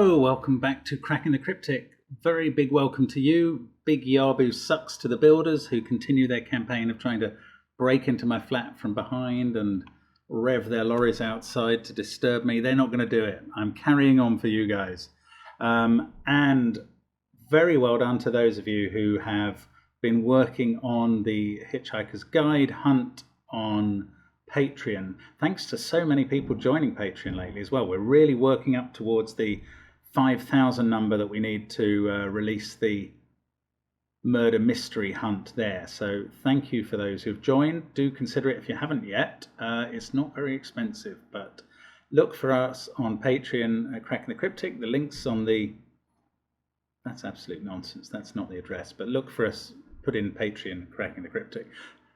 Hello, welcome back to Cracking the Cryptic. Very big welcome to you. Big Yabu sucks to the builders who continue their campaign of trying to break into my flat from behind and rev their lorries outside to disturb me. They're not going to do it. I'm carrying on for you guys. And very well done to those of you who have been working on the Hitchhiker's Guide hunt on Patreon. Thanks to so many people joining Patreon lately as well. We're really working up towards the 5,000 number that we need to release the murder mystery hunt there. So thank you for those who've joined. Do consider it if you haven't yet. It's not very expensive, but look for us on Patreon at Cracking the Cryptic. The link's on the... That's absolute nonsense. That's not the address. But look for us. Put in Patreon, Cracking the Cryptic.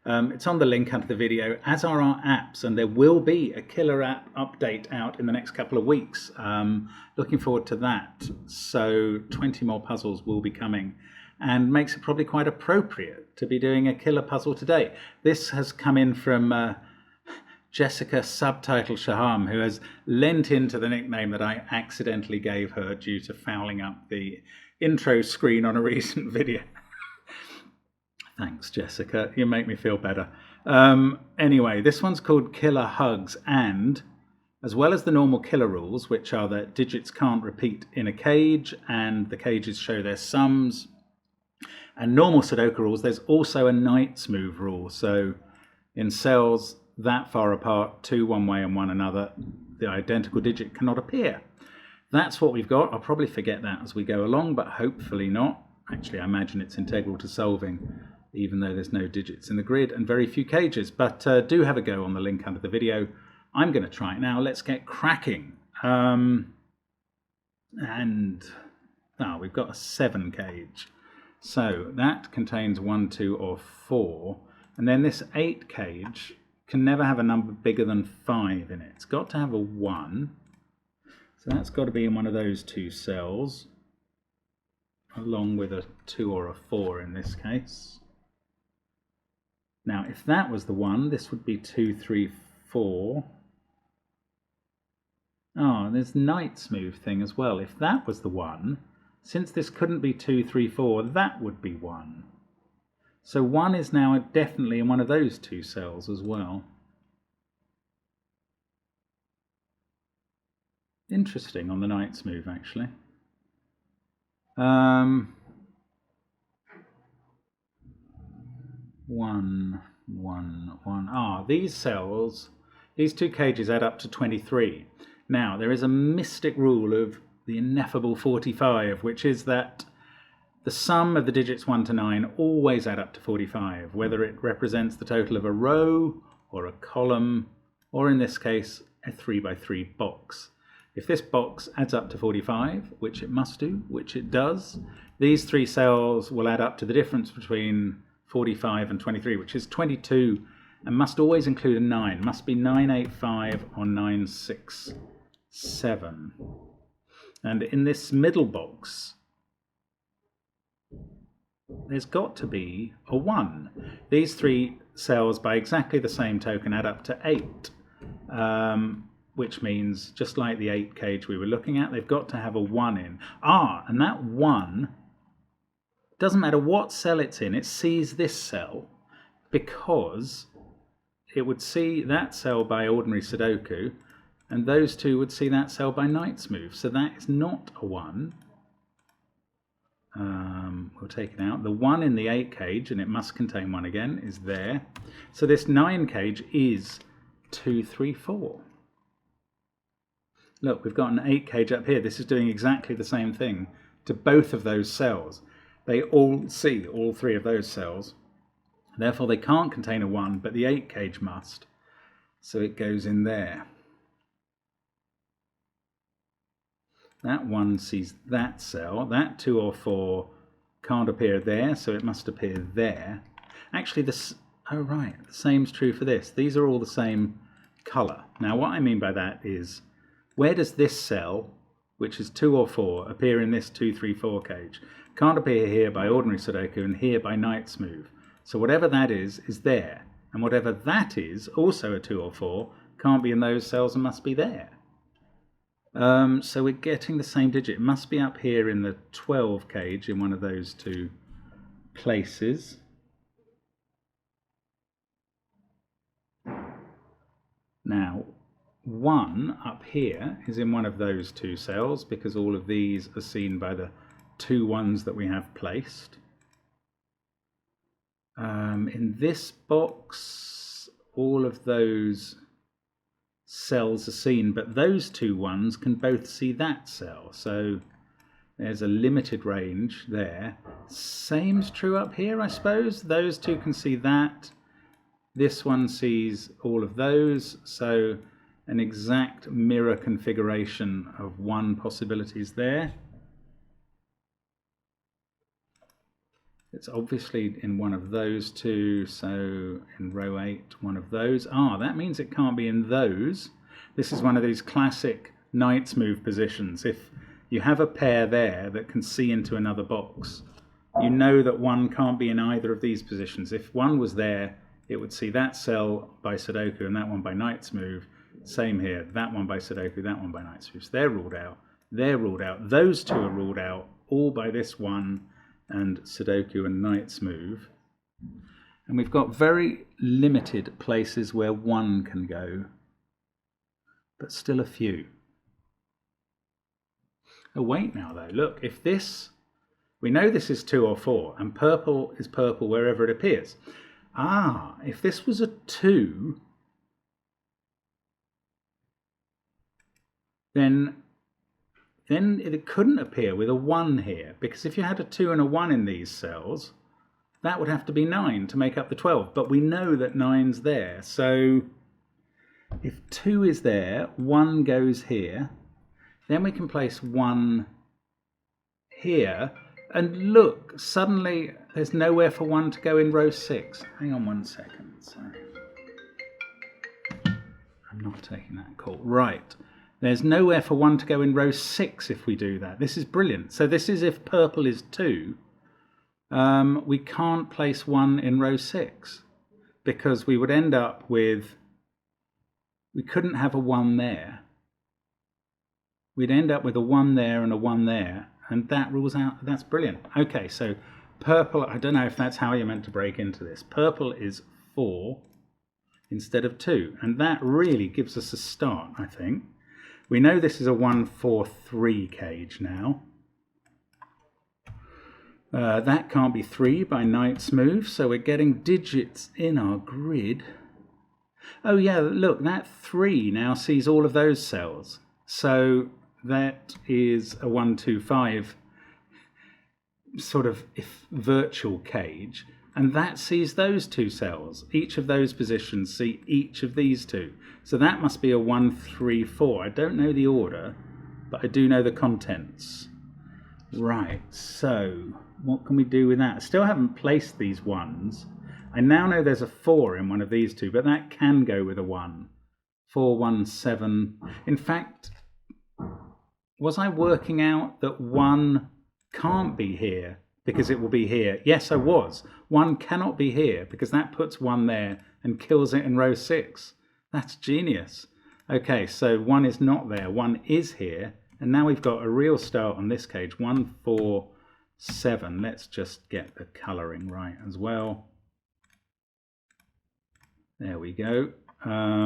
It's on the link under the video, as are our apps, and there will be a killer app update out in the next couple of weeks. Looking forward to that. So 20 more puzzles will be coming, and makes it probably quite appropriate to be doing a killer puzzle today. This has come in from Jessica Subtitle Shaham, who has lent into the nickname that I accidentally gave her due to fouling up the intro screen on a recent video. Thanks, Jessica. You make me feel better. Anyway, this one's called Killer Hugs, and as well as the normal killer rules, which are that digits can't repeat in a cage and the cages show their sums, and normal Sudoku rules, there's also a knight's move rule. So in cells that far apart, two one way and one another, the identical digit cannot appear. That's what we've got. I'll probably forget that as we go along, but hopefully not. Actually, I imagine it's integral to solving, even though there's no digits in the grid and very few cages. But do have a go on the link under the video. I'm going to try it now. Let's get cracking. We've got a 7 cage. So that contains 1, 2, or 4. And then this 8 cage can never have a number bigger than 5 in it. It's got to have a 1. So that's got to be in one of those 2 cells, along with a 2 or a 4 in this case. Now, if that was the 1, this would be 2, 3, 4. Oh, and there's knight's move thing as well. If that was the 1, since this couldn't be 2, 3, 4, that would be 1. So 1 is now definitely in one of those 2 cells as well. Interesting on the knight's move, actually. 1, 1, 1. These cells, these 2 cages add up to 23. Now, there is a mystic rule of the ineffable 45, which is that the sum of the digits 1 to 9 always add up to 45, whether it represents the total of a row or a column, or in this case, a 3 by 3 box. If this box adds up to 45, which it must do, which it does, these 3 cells will add up to the difference between 45 and 23, which is 22, and must always include a 9. Must be 985 or 967. And in this middle box, there's got to be a 1. These 3 cells, by exactly the same token, add up to 8, which means, just like the 8 cage we were looking at, they've got to have a 1 in. And that 1, doesn't matter what cell it's in, it sees this cell because it would see that cell by ordinary Sudoku, and those 2 would see that cell by knight's move. So that is not a 1. We'll take it out. The 1 in the 8 cage, and it must contain 1 again, is there. So this 9 cage is 2, 3, 4. Look, we've got an 8 cage up here. This is doing exactly the same thing to both of those cells. They all see all 3 of those cells. Therefore, they can't contain a 1, but the 8 cage must. So it goes in there. That 1 sees that cell. That 2 or 4 can't appear there, so it must appear there. Actually, the same's true for this. These are all the same colour. Now, what I mean by that is, where does this cell, which is 2 or 4, appear in this 2, 3, 4 cage? Can't appear here by ordinary Sudoku and here by knight's move. So whatever that is there. And whatever that is, also a 2 or 4, can't be in those cells and must be there. So we're getting the same digit. It must be up here in the 12 cage in one of those two places. Now, 1 up here is in one of those two cells because all of these are seen by the 2 ones that we have placed. In this box, all of those cells are seen, but those 2 ones can both see that cell. So there's a limited range there. Same's true up here, I suppose. Those 2 can see that. This one sees all of those. So an exact mirror configuration of 1 possibility is there. It's obviously in one of those 2, so in row 8, one of those. That means it can't be in those. This is one of these classic knight's move positions. If you have a pair there that can see into another box, you know that 1 can't be in either of these positions. If 1 was there, it would see that cell by Sudoku and that one by knight's move. Same here, that one by Sudoku, that one by knight's move. So they're ruled out. They're ruled out. Those 2 are ruled out, all by this one and Sudoku and knight's move. And we've got very limited places where 1 can go, but still a few. Oh wait now though, look, if this, we know this is 2 or 4, and purple is purple wherever it appears. If this was a 2, then it couldn't appear with a 1 here, because if you had a 2 and a 1 in these cells, that would have to be 9 to make up the 12. But we know that 9's there, so if 2 is there, 1 goes here, then we can place 1 here, and look, suddenly there's nowhere for 1 to go in row 6. Hang on 1 second, sorry. I'm not taking that call. Right. There's nowhere for 1 to go in row 6 if we do that. This is brilliant. So this is if purple is 2. We can't place 1 in row 6 because we would end up with, we couldn't have a 1 there. We'd end up with a 1 there and a 1 there, and that rules out. That's brilliant. Okay, so purple, I don't know if that's how you're meant to break into this. Purple is 4 instead of 2, and that really gives us a start, I think. We know this is a 1-4-3 cage now. That can't be 3 by knight's move, so we're getting digits in our grid. Oh yeah, look, that 3 now sees all of those cells. So that is a 1-2-5 sort of virtual cage, and that sees those 2 cells. Each of those positions see each of these 2. So that must be a 1-3-4. I don't know the order, but I do know the contents. Right, so what can we do with that? I still haven't placed these 1s. I now know there's a 4 in one of these 2, but that can go with a 1. 4, 1, 7. In fact, was I working out that 1 can't be here because it will be here? Yes, I was. 1 cannot be here because that puts 1 there and kills it in row 6. That's genius. Okay, so 1 is not there. 1 is here. And now we've got a real start on this cage. 1, 4, 7. Let's just get the colouring right as well. There we go. I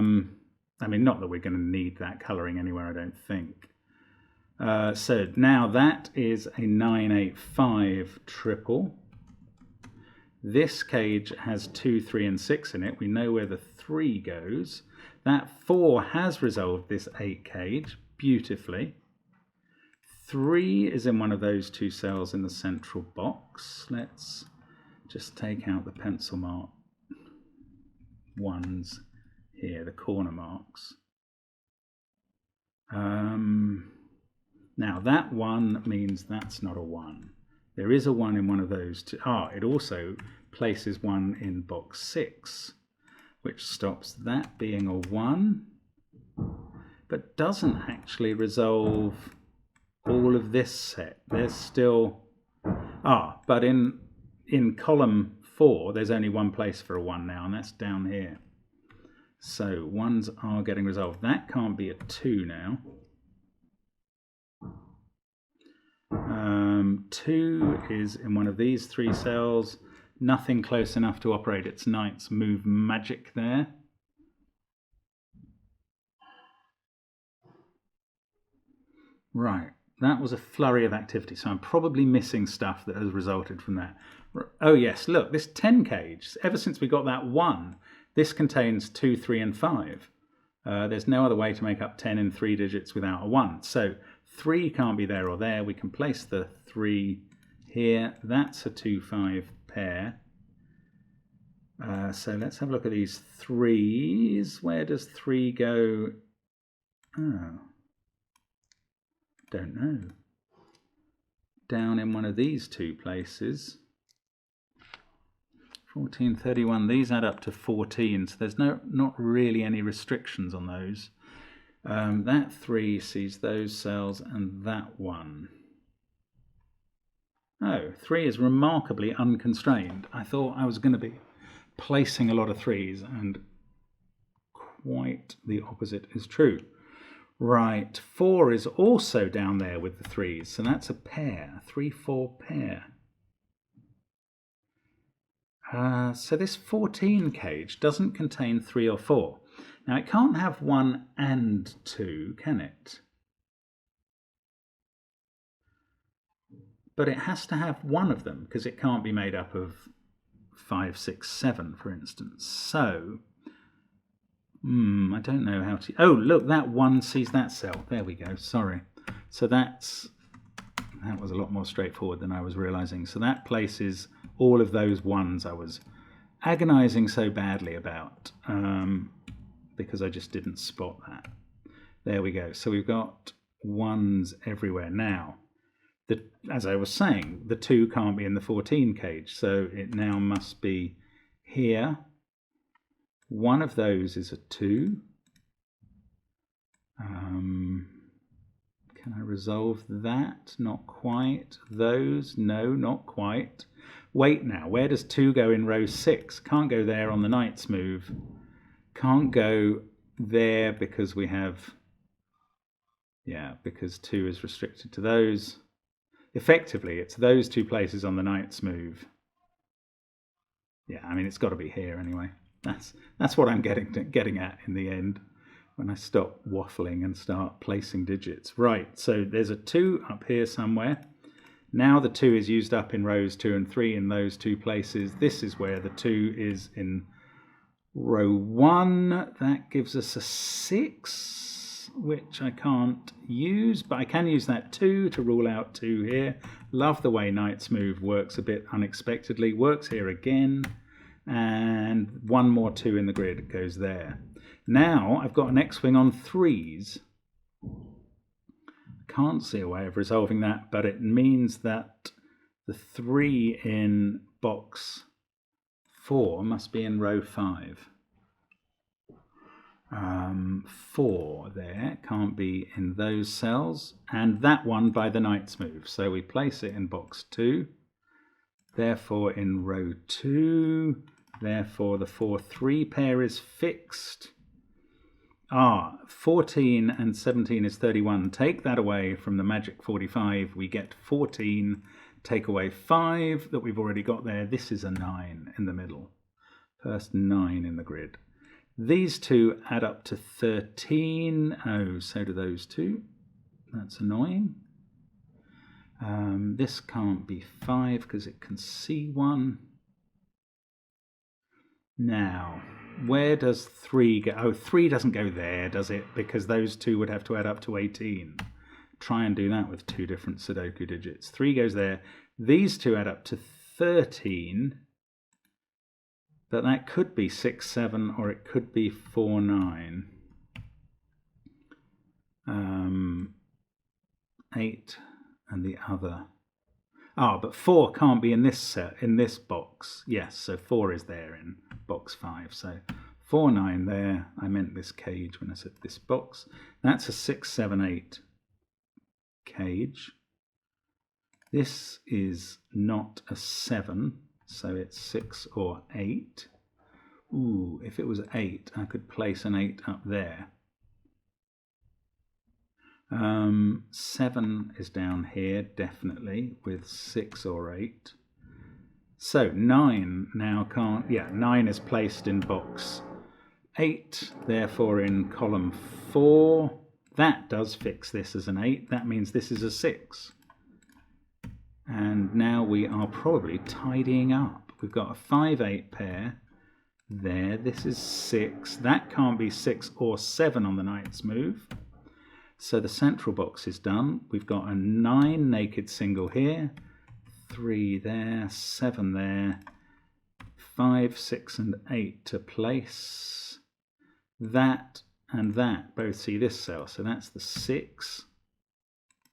mean, not that we're going to need that colouring anywhere, I don't think. So now that is a 9-8-5 triple. This cage has 2, 3, and 6 in it. We know where the 3 goes. That 4 has resolved this 8 cage beautifully. 3 is in one of those 2 cells in the central box. Let's just take out the pencil mark ones here, the corner marks. Now that 1 means that's not a 1. There is a 1 in one of those 2. It also places 1 in box 6, which stops that being a 1, but doesn't actually resolve all of this set. There's still, but in column 4, there's only one place for a 1 now, and that's down here. So 1s are getting resolved. That can't be a 2 now. 2 is in one of these 3 cells. Nothing close enough to operate its knight's move magic there. Right, that was a flurry of activity, so I'm probably missing stuff that has resulted from that. Oh yes, look, this 10 cage, ever since we got that 1, this contains 2, 3 and 5. There's no other way to make up 10 in 3 digits without a 1. So 3 can't be there or there. We can place the 3 here. That's a 2, 5 pair. So let's have a look at these 3s. Where does 3 go? Oh, don't know. Down in one of these 2 places. 14, 31, these add up to 14, so there's not really any restrictions on those. That 3 sees those cells and that 1. Oh, 3 is remarkably unconstrained. I thought I was going to be placing a lot of 3s, and quite the opposite is true. Right, 4 is also down there with the 3s, so that's a pair, 3, 4 pair. So this 14 cage doesn't contain 3 or 4. Now it can't have 1 and 2, can it? But it has to have one of them, because it can't be made up of 5, 6, 7, for instance. So, I don't know how to... Oh, look, that 1 sees that cell. There we go, sorry. So that was a lot more straightforward than I was realizing. So that places all of those 1s I was agonizing so badly about, because I just didn't spot that. There we go. So we've got 1s everywhere. Now, as I was saying, the 2 can't be in the 14 cage, so it now must be here. One of those is a 2. Can I resolve that? Not quite. Those? No, not quite. Wait now, where does 2 go in row 6? Can't go there on the knight's move. Can't go there because we have... Yeah, because 2 is restricted to those. Effectively, it's those 2 places on the knight's move. Yeah, I mean, it's got to be here anyway. That's what I'm getting at in the end, when I stop waffling and start placing digits. Right, so there's a 2 up here somewhere. Now the 2 is used up in rows 2 and 3 in those 2 places. This is where the 2 is in row 1. That gives us a 6, which I can't use, but I can use that 2 to rule out 2 here. Love the way knight's move works a bit unexpectedly. Works here again. And 1 more 2 in the grid goes there. Now I've got an X-wing on 3s. Can't see a way of resolving that, but it means that the 3 in box 4 must be in row 5. 4 there can't be in those cells, and that one by the knight's move. So we place it in box 2. Therefore in row 2, therefore the 4-3 pair is fixed. 14 and 17 is 31. Take that away from the magic 45. We get 14. Take away 5 that we've already got there. This is a 9 in the middle. First 9 in the grid. These 2 add up to 13. Oh, so do those 2. That's annoying. This can't be 5 because it can see 1. Now, where does 3 go? Oh, 3 doesn't go there, does it? Because those 2 would have to add up to 18. Try and do that with 2 different Sudoku digits. 3 goes there. These 2 add up to 13. But that could be 6, 7, or it could be 4, 9. 8 and the other. But 4 can't be in this set, in this box. Yes, so 4 is there in box 5. So 4, 9 there. I meant this cage when I said this box. That's a 6, 7, 8 cage. This is not a 7, so it's 6 or 8. Ooh, if it was 8, I could place an 8 up there. 7 is down here, definitely, with 6 or 8. So 9 now can't, 9 is placed in box 8, therefore in column 4. That does fix this as an 8. That means this is a 6. And now we are probably tidying up. We've got a 5-8 pair there. This is 6. That can't be 6 or 7 on the knight's move. So the central box is done. We've got a 9 naked single here. 3 there, 7 there. 5, 6 and 8 to place. That and that both see this cell, so that's the 6.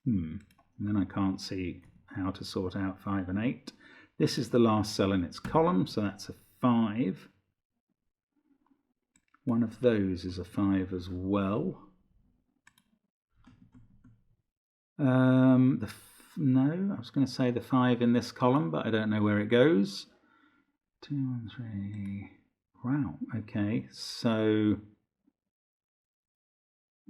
And then I can't see how to sort out 5 and 8. This is the last cell in its column, so that's a 5. One of those is a 5 as well. No, I was going to say the 5 in this column, but I don't know where it goes. 2, 1, 3. Wow, okay, so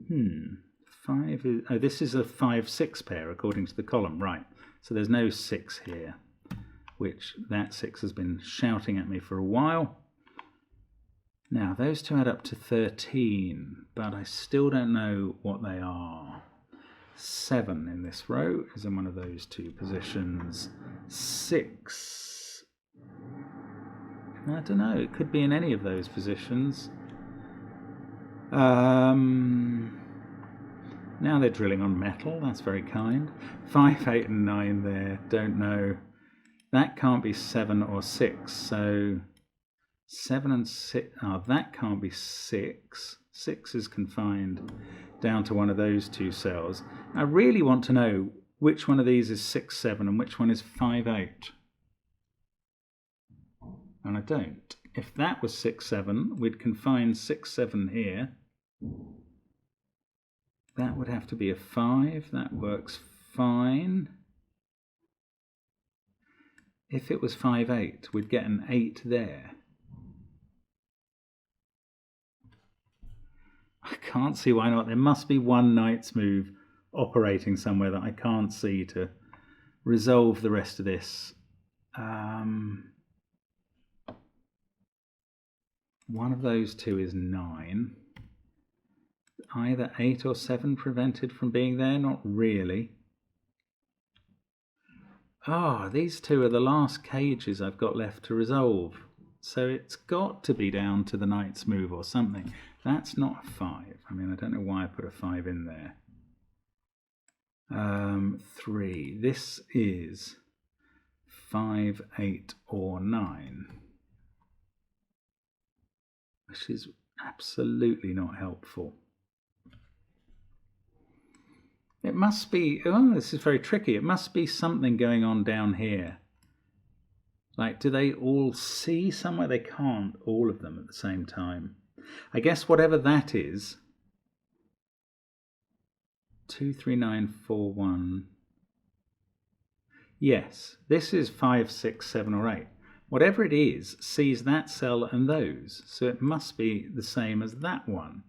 5 is, oh, this is a 5-6 pair according to the column, right? So there's no 6 here, which that 6 has been shouting at me for a while. Now those two add up to 13, but I still don't know what they are. 7 in this row is in one of those two positions. 6, I don't know, it could be in any of those positions. Now they're drilling on metal, that's very kind. 5, 8 and 9 there, don't know. That can't be 7 or 6, so 7 and 6, that can't be 6. 6 is confined down to one of those two cells. I really want to know which one of these is 6, 7 and which one is 5, 8. And I don't. If that was 6, 7, we'd confine 6, 7 here. That would have to be a 5. That works fine. If it was 5, 8, we'd get an 8 there. I can't see why not. There must be one knight's move operating somewhere that I can't see to resolve the rest of this. One of those two is 9. Either 8 or 7 prevented from being there? Not really. These two are the last cages I've got left to resolve. So it's got to be down to the knight's move or something. That's not a 5. I mean, I don't know why I put a 5 in there. 3. This is 5, 8 or 9. Which is absolutely not helpful. It must be, this is very tricky. It must be something going on down here. Like, do they all see somewhere? They can't, all of them at the same time. I guess whatever that is, 2, 3, 9, 4, 1. Yes, this is 5, 6, 7 or 8. Whatever it is sees that cell and those, so it must be the same as that one.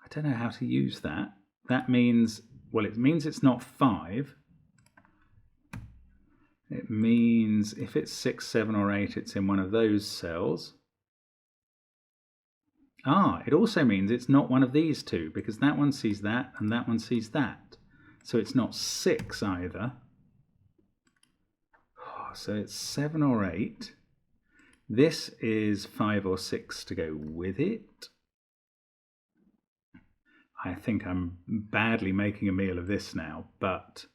I don't know how to use that. That means, well, it means it's not 5. It means if it's 6, 7 or 8, it's in one of those cells. It also means it's not one of these two, because that one sees that and that one sees that. So it's not 6 either. So it's 7 or 8. This is 5 or 6 to go with it. I think I'm badly making a meal of this now, but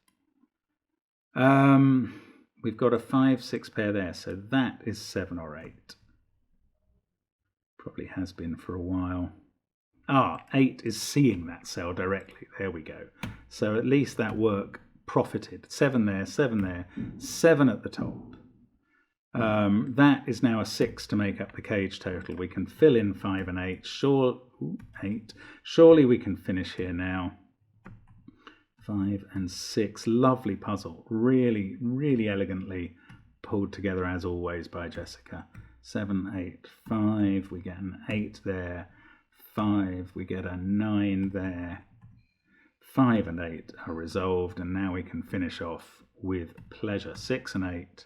we've got a 5, 6 pair there, so that is 7 or 8. Probably has been for a while. 8 is seeing that cell directly. There we go. So at least that work profited. 7 there, 7 there, 7 at the top. That is now a 6 to make up the cage total. We can fill in 5 and 8. 8. Surely we can finish here now. 5 and 6. Lovely puzzle. Really, really elegantly pulled together as always by Jessica. 7, 8, 5. We get an 8 there. 5, we get a 9 there. 5 and 8 are resolved, and now we can finish off with pleasure. 6 and 8.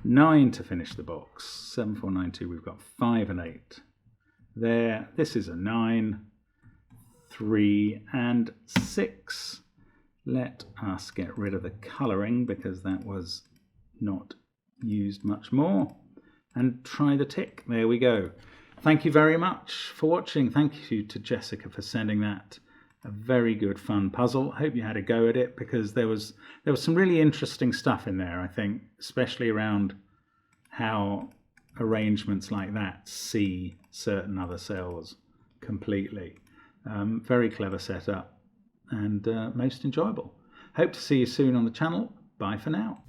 9 to finish the box. 7, 4, 9, 2, we've got 5 and 8. There, this is a 9. 3 and 6. Let us get rid of the colouring because that was not used much more. And try the tick. There we go. Thank you very much for watching. Thank you to Jessica for sending that. A very good fun puzzle. Hope you had a go at it because there was some really interesting stuff in there, I think, especially around how arrangements like that see certain other cells completely. Very clever setup and most enjoyable. Hope to see you soon on the channel. Bye for now.